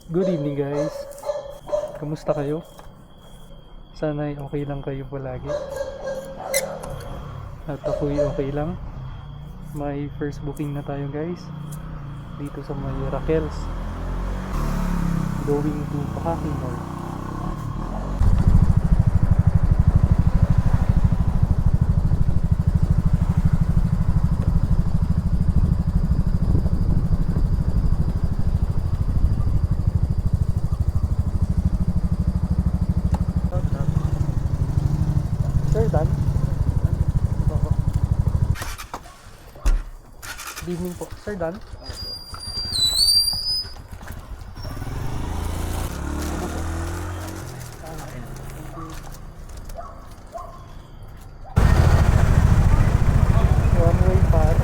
Good evening guys. Kamusta kayo? Sana okay lang kayo palagi. At ako'y okay lang. May first booking na tayo guys. Dito sa may Raquel's. Going to Pakati Mall. Sir Dan? Good evening po. Sir Dan? One way par.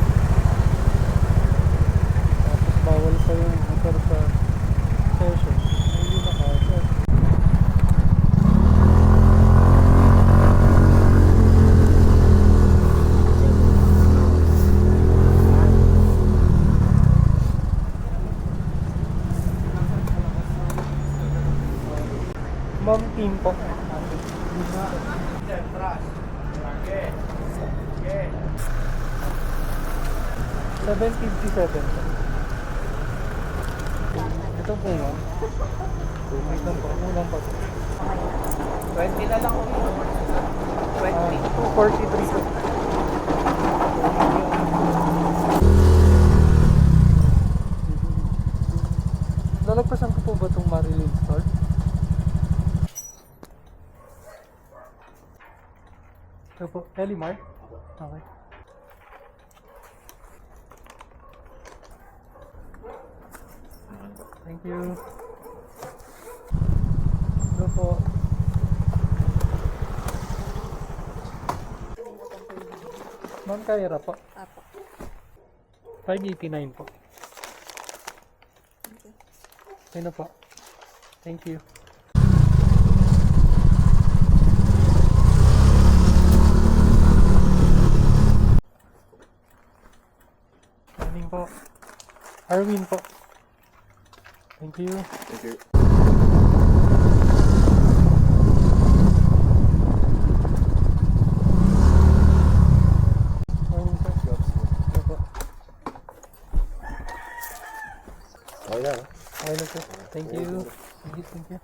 Tapos bawal pa yung motor sa session. Hindi na kaya. Ma'am team po. $7.57 po. Ito po ma'am. Wait lang po. Ulang pa po. 20 na lang ulit. 20. 243 po. Lalagpasan ko po ba itong Marilyn store? Ito po, Elimar? Okay. Thank you. Ito po. Ma'am Kaira po. Apo. 589 po. Okay na po. Thank you. Morning po. Arwin po. Thank you. Thank you. Morning po. Ano po? Okay na. Okay na po. Thank you. Thank you. Thank you.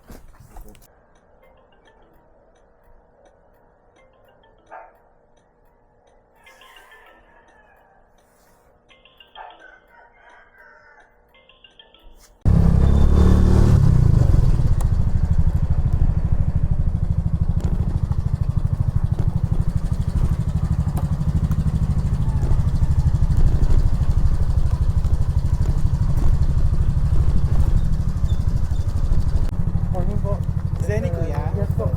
Morning po. Zenny, kuya? Yes po.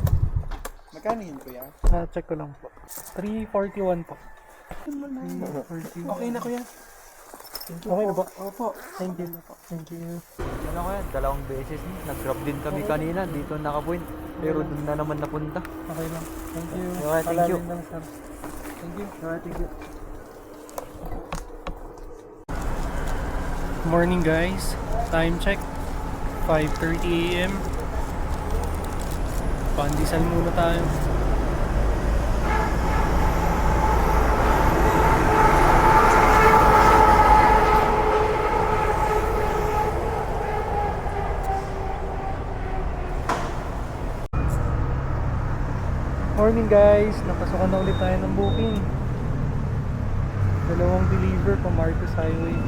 Magkano yun, kuya? Check ko lang po. 341 po. 341. Okay na, kuya. Okay na po. Opo. Thank you. Thank you. Ano ko yan, dalawang beses nag-drop din kami kanina dito naka-point pero doon na naman napunta. Okay lang. Thank you. Okay, thank you. Palalim lang, sir. Thank you. Thank you. Morning guys. Time check. 5:30 AM. Pandesal muna tayo. Morning guys, napasukan na ulit tayo ng booking. Dalawang deliver pa Marcos Highway.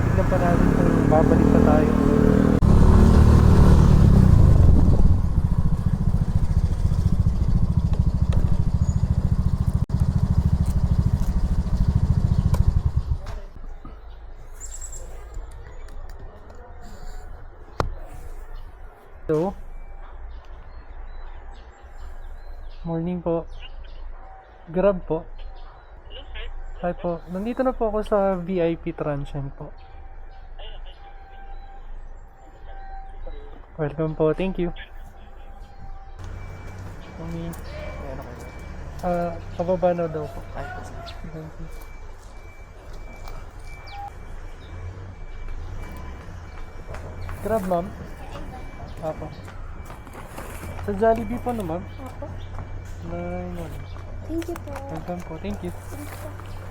Titignan pa natin kung babalik pa tayo. Hello. Morning po. Grab po. Hi po. Nandito na po ako sa VIP transient po. Welcome po. Thank you. Morning. Ayan ako. Pababa na daw po. Ay, Thank you. Grab ma'am. Apo. Sa Jollibee po no, ma'am? Opo. Nine. Thank you po. Welcome po. Thank you. Thank you po.